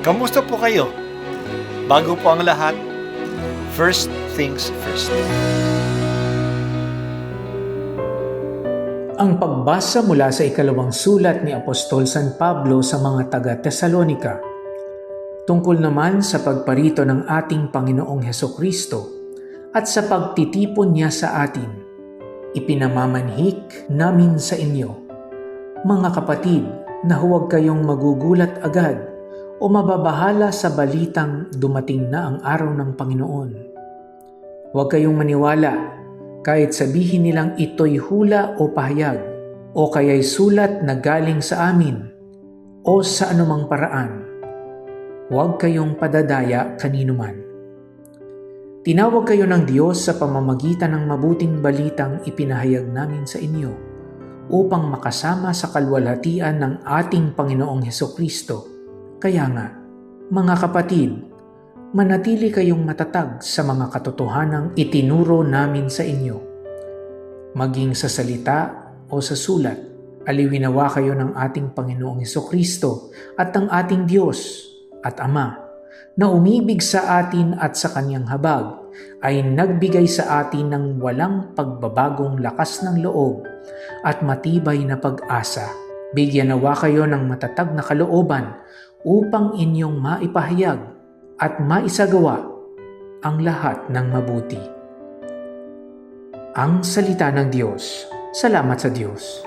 Kamusta po kayo? Bago po ang lahat, first things first. Ang pagbasa mula sa ikalawang sulat ni Apostol San Pablo sa mga taga-Tesalonika, tungkol naman sa pagparito ng ating Panginoong Hesukristo at sa pagtitipon niya sa atin, ipinamamanhik namin sa inyo, mga kapatid, na huwag kayong magugulat agad o mababahala sa balitang dumating na ang araw ng Panginoon. Huwag kayong maniwala kahit sabihin nilang ito'y hula o pahayag o kaya'y sulat na galing sa amin o sa anumang paraan. Huwag kayong padadaya kaninuman. Tinawag kayo ng Diyos sa pamamagitan ng mabuting balitang ipinahayag namin sa inyo upang makasama sa kalwalhatian ng ating Panginoong Hesukristo. Kaya nga, mga kapatid, manatili kayong matatag sa mga katotohanang itinuro namin sa inyo. Maging sa salita o sa sulat, aliwinawa kayo ng ating Panginoong Hesukristo at ng ating Diyos at Ama, na umibig sa atin at sa Kanyang habag, ay nagbigay sa atin ng walang pagbabagong lakas ng loob at matibay na pag-asa. Bigyan nawa kayo ng matatag na kalooban upang inyong maipahayag at maisagawa ang lahat ng mabuti. Ang salita ng Diyos. Salamat sa Diyos.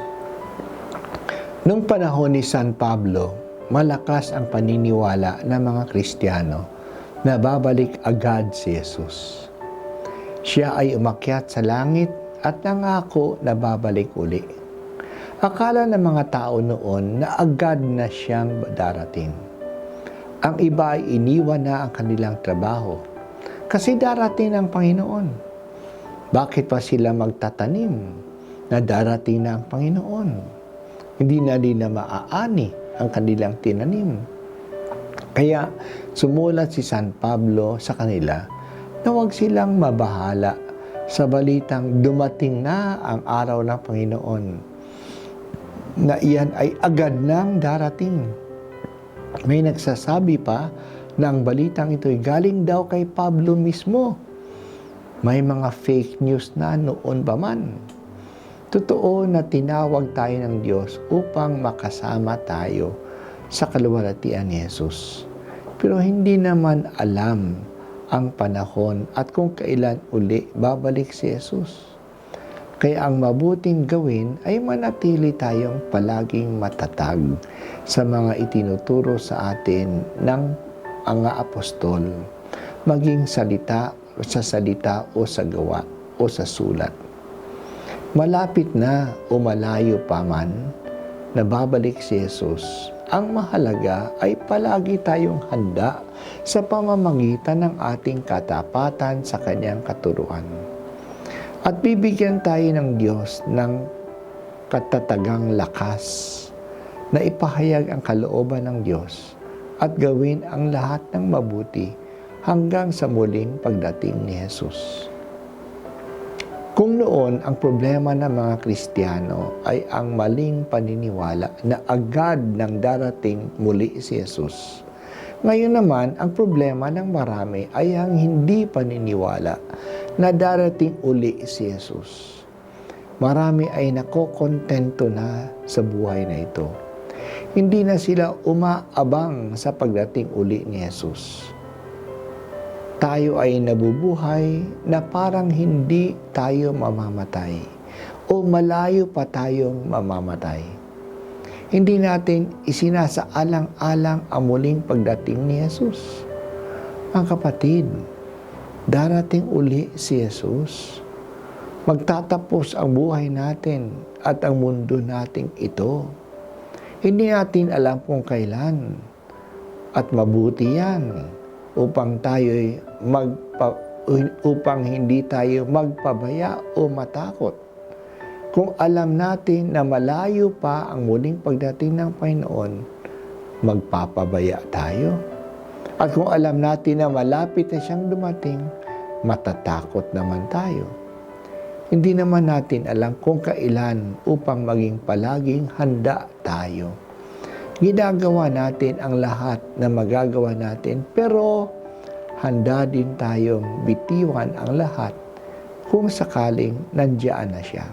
Noong panahon ni San Pablo, malakas ang paniniwala ng mga Kristiyano na babalik agad si Jesus. Siya ay umakyat sa langit at nangako na babalik uli. Akala ng mga tao noon na agad na siyang darating. Ang iba ay iniwan na ang kanilang trabaho kasi darating ang Panginoon. Bakit pa sila magtatanim na darating na ang Panginoon? Hindi na din na maaani ang kanilang tinanim. Kaya sumulat si San Pablo sa kanila na huwag silang mabahala sa balitang dumating na ang araw ng Panginoon, na iyan ay agad nang darating. May nagsasabi pa na ang balitang ito'y galing daw kay Pablo mismo. May mga fake news na noon pa man. Totoo na tinawag tayo ng Diyos upang makasama tayo sa kaluwalhatian ni Jesus. Pero hindi naman alam ang panahon at kung kailan uli babalik si Jesus. Kaya ang mabuting gawin ay manatili tayong palaging matatag sa mga itinuturo sa atin ng mga apostol, maging sa salita o sa gawa o sa sulat. Malapit na o malayo pa man na babalik si Jesus, ang mahalaga ay palagi tayong handa sa pamamagitan ng ating katapatan sa Kanyang katuruan. At bibigyan tayo ng Diyos ng katatagang lakas na ipahayag ang kalooban ng Diyos at gawin ang lahat ng mabuti hanggang sa muling pagdating ni Jesus. Kung noon ang problema ng mga Kristiyano ay ang maling paniniwala na agad nang darating muli si Jesus, ngayon naman ang problema ng marami ay ang hindi paniniwala na darating uli si Jesus. Marami ay nakokontento na sa buhay na ito. Hindi na sila umaabang sa pagdating uli ni Jesus. Tayo ay nabubuhay na parang hindi tayo mamamatay o malayo pa tayong mamamatay. Hindi natin isinasaalang-alang ang muling pagdating ni Jesus. Mga kapatid, darating uli si Jesus. Magtatapos ang buhay natin at ang mundo nating ito. Hindi natin alam kung kailan. At mabuti yan upang hindi tayo magpabaya o matakot. Kung alam natin na malayo pa ang muling pagdating ng Panginoon, magpapabaya tayo. At kung alam natin na malapit na siyang dumating, matatakot naman tayo. Hindi naman natin alam kung kailan upang maging palaging handa tayo. Ginagawa natin ang lahat na magagawa natin, pero handa din tayong bitiwan ang lahat kung sakaling nandiyan na siya.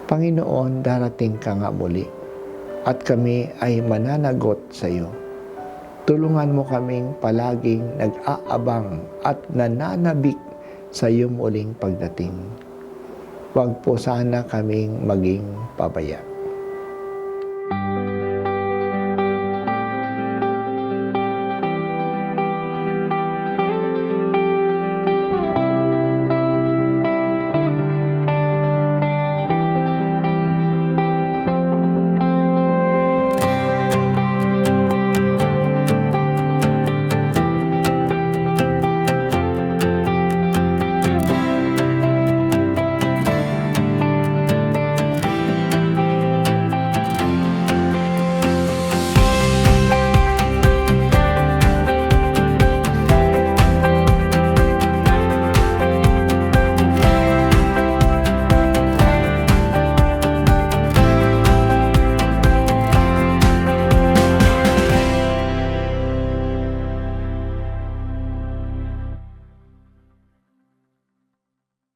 Panginoon, darating ka nga muli at kami ay mananagot sa iyo. Tulungan mo kaming palaging nag-aabang at nananabik sa iyong muling pagdating. Huwag po sana kaming maging pabaya.